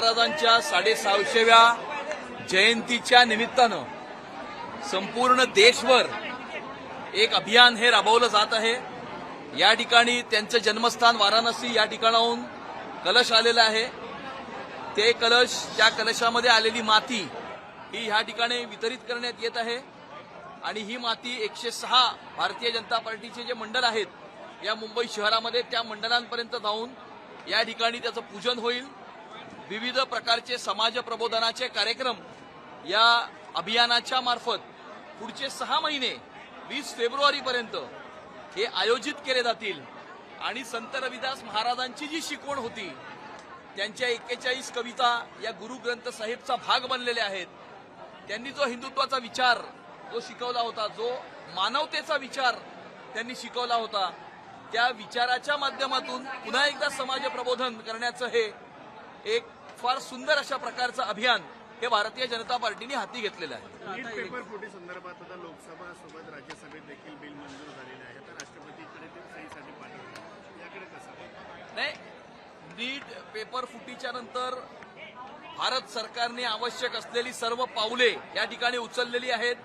महाराजांच्या 650व्या जयंतीच्या निमित्तानं संपूर्ण देशभर एक अभियान हे राबवलं जात आहे। या ठिकाणी त्यांचं जन्मस्थान वाराणसी या ठिकाणाहून कलश आलेला आहे। ते कलश, त्या कलशामध्ये आलेली माती ही ह्या ठिकाणी वितरित करण्यात येत आहे आणि ही माती 106 भारतीय जनता पार्टीचे जे मंडळ आहेत या मुंबई शहरामध्ये त्या मंडळांपर्यंत जाऊन या ठिकाणी त्याचं पूजन होईल। विविध प्रकारचे समाज प्रबोधनाचे कार्यक्रम या अभियानाच्या मार्फत पुढचे 6 महिने 20 फेब्रुवारीपर्यंत हे आयोजित केले जातील आणि संत रविदास महाराजांची जी शिकवण होती, त्यांच्या 41 कविता या गुरु ग्रंथ साहिबचा भाग बनलेल्या आहेत। त्यांनी जो हिंदुत्वाचा विचार जो शिकवला होता, जो मानवतेचा विचार त्यांनी शिकवला होता, त्या विचाराच्या माध्यमातून पुन्हा एकदा समाज प्रबोधन करण्याचं हे एक फार सुंदर अशा प्रकारचं अभियान हे भारतीय जनता पार्टीने हाती घेतलेलं आहे। नीट पेपर फुटी संदर्भात आता लोकसभा सोबत राज्यसभेत देखील बिल मंजूर झालेले आहे, तर राष्ट्रपतीकडे ते सहीसाठी पाठवले, याकडे कसं? नाही, नीट पेपर फुटीच्या नंतर भारत सरकारने आवश्यक असलेली सर्व पावले या ठिकाणी उचललेली आहेत।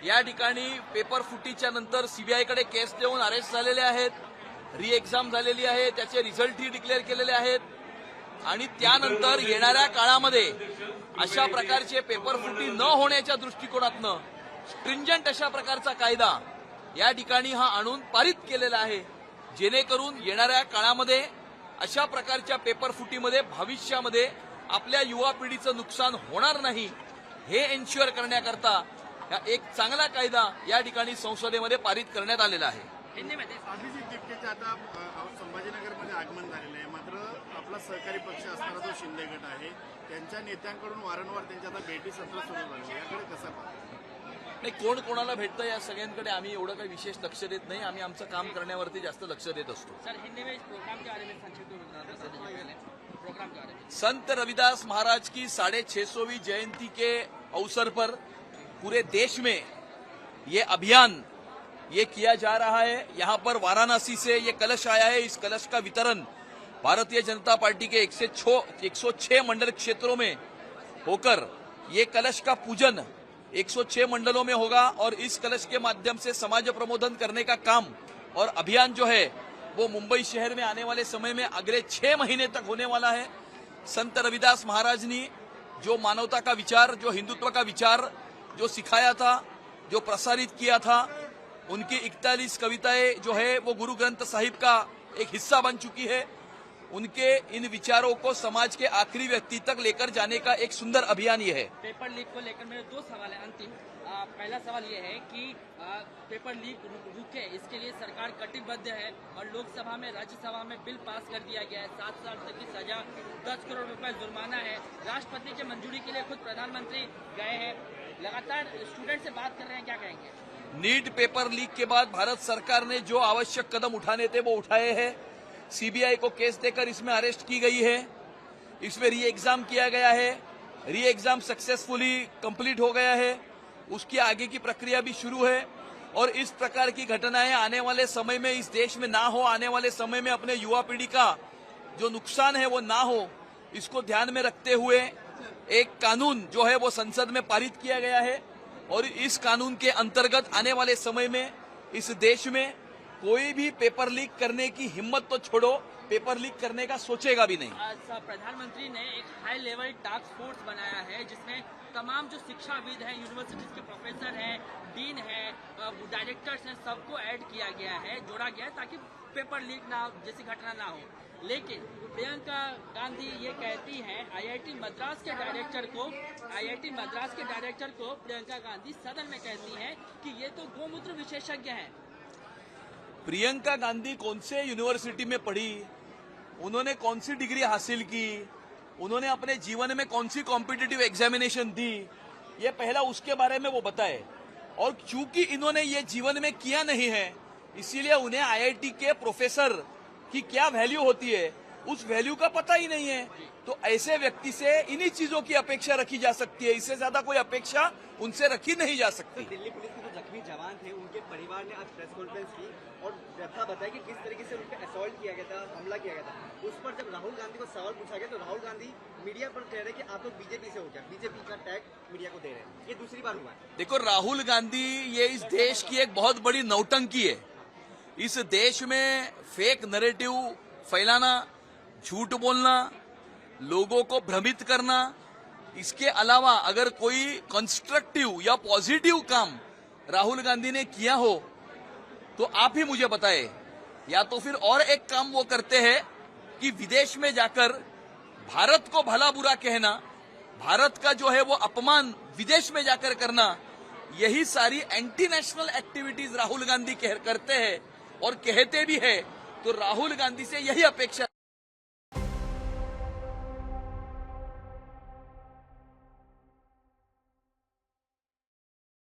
या ठिकाणी पेपर फुटीच्या नंतर सीबीआयकडे केस देऊन अरेस्ट झालेले आहेत, री एक्झाम झालेली आहे, त्याचे रिझल्टही डिक्लेअर केलेले आहेत आणि त्यानंतर येणाऱ्या काळामध्ये अशा प्रकारचे पेपर फुटी न होण्याच्या दृष्टिकोनातनं स्ट्रिंजंट अशा प्रकारचा कायदा या ठिकाणी हा आणून पारित केलेला आहे, जेणेकरून येणाऱ्या काळामध्ये अशा प्रकारच्या पेपर फुटीमध्ये भविष्यामध्ये आपल्या युवा पिढीचं नुकसान होणार नाही हे एन्श्युअर करण्याकरता एक चांगला कायदा या ठिकाणी संसदेमध्ये पारित करण्यात आलेला आहे। अभिजित दिपकेचे आता संभाजीनगरमध्ये आगमन झालेलं आहे, मात्र आपला सहकारी पक्ष असणारा जो शिंदे गट आहे त्यांच्या नेत्यांकडून वारंवार त्यांच्या आता भेटी सत्र सुरू झाले, याकडे कसं पाहता? नाही, कोण कोणाला भेटतं या सगळ्यांकडे आम्ही एवढं काही विशेष लक्ष देत नाही। आम्ही आमचं काम करण्यावरती जास्त लक्ष देत असतो। संत रविदास महाराज की 650वीं जयंती के अवसर पर पूरे देश में ये अभियान ये किया जा रहा है। यहाँ पर वाराणसी से ये कलश आया है। इस कलश का वितरण भारतीय जनता पार्टी के 106 मंडल क्षेत्रों में होकर ये कलश का पूजन 106 मंडलों में होगा और इस कलश के माध्यम से समाज प्रबोधन करने का काम और अभियान जो है वो मुंबई शहर में आने वाले समय में अगले 6 महीने तक होने वाला है। संत रविदास महाराज ने जो मानवता का विचार, जो हिंदुत्व का विचार जो सिखाया था, जो प्रसारित किया था, उनकी 41 कविताएं जो है वो गुरु ग्रंथ साहिब का एक हिस्सा बन चुकी है। उनके इन विचारों को समाज के आखिरी व्यक्ति तक लेकर जाने का एक सुंदर अभियान ये है। पेपर लीक को लेकर मेरे 2 सवाल है अंतिम। पहला सवाल ये है कि पेपर लीक रुके, इसके लिए सरकार कटिबद्ध है और लोकसभा में राज्यसभा में बिल पास कर दिया गया है। 7 साल तक की सजा, 10 करोड़ रुपए जुर्माना है। राष्ट्रपति की मंजूरी के लिए खुद प्रधानमंत्री गए हैं, लगातार स्टूडेंट से बात कर रहे हैं, क्या कहेंगे? नीट पेपर लीक के बाद भारत सरकार ने जो आवश्यक कदम उठाने थे वो उठाए हैं। सीबीआई को केस देकर इसमें अरेस्ट की गई है, इसमें री एग्जाम किया गया है, री एग्जाम सक्सेसफुली कंप्लीट हो गया है, उसकी आगे की प्रक्रिया भी शुरू है और इस प्रकार की घटनाएं आने वाले समय में इस देश में ना हो, आने वाले समय में अपने युवा पीढ़ी का जो नुकसान है वो ना हो, इसको ध्यान में रखते हुए एक कानून जो है वो संसद में पारित किया गया है और इस कानून के अंतर्गत आने वाले समय में इस देश में कोई भी पेपर लीक करने की हिम्मत तो छोड़ो, पेपर लीक करने का सोचेगा भी नहीं। प्रधानमंत्री ने एक हाई लेवल टास्क फोर्स बनाया है जिसमें तमाम जो शिक्षाविद हैं, यूनिवर्सिटीज के प्रोफेसर हैं, डीन हैं, डायरेक्टर्स हैं, सबको ऐड किया गया है, जोड़ा गया है ताकि पेपर लीक ना जैसी घटना ना हो। लेकिन प्रियंका गांधी ये कहती हैं, आईआईटी मद्रास के डायरेक्टर को प्रियंका गांधी सदन में कहती हैं कि ये तो गोमूत्र विशेषज्ञ हैं। प्रियंका गांधी कौन से यूनिवर्सिटी में पढ़ी, उन्होंने कौन सी डिग्री हासिल की, उन्होंने अपने जीवन में कौन सी कॉम्पिटिटिव एग्जामिनेशन दी, ये पहला उसके बारे में वो बताए। और चूंकि इन्होंने ये जीवन में किया नहीं है, इसीलिए उन्हें आईआईटी के प्रोफेसर की क्या वैल्यू होती है उस वैल्यू का पता ही नहीं है। तो ऐसे व्यक्ति से इन्हीं चीजों की अपेक्षा रखी जा सकती है, इससे ज्यादा कोई अपेक्षा उनसे रखी नहीं जा सकती। दिल्ली पुलिस के जो जख्मी जवान थे उनके परिवार ने आज प्रेस कॉन्फ्रेंस की और व्यथा बताया कि किस तरीके से उन पर असॉल्ट किया गया था, हमला किया गया था। उस पर जब राहुल गांधी को सवाल पूछा गया तो राहुल गांधी मीडिया पर कह रहे कि आप लोग बीजेपी से हो गया, बीजेपी का टैग मीडिया को दे रहे हैं। ये दूसरी बार हुआ है। देखो, राहुल गांधी ये इस देश की एक बहुत बड़ी नौटंकी है। इस देश में फेक नैरेटिव फैलाना, झूठ बोलना, लोगों को भ्रमित करना, इसके अलावा अगर कोई कंस्ट्रक्टिव या पॉजिटिव काम राहुल गांधी ने किया हो तो आप ही मुझे बताएं। या तो फिर और एक काम वो करते हैं कि विदेश में जाकर भारत को भला बुरा कहना, भारत का जो है वो अपमान विदेश में जाकर करना, यही सारी anti national activities Rahul Gandhi करते हैं और कहते भी है। तो राहुल गांधी से यही अपेक्षा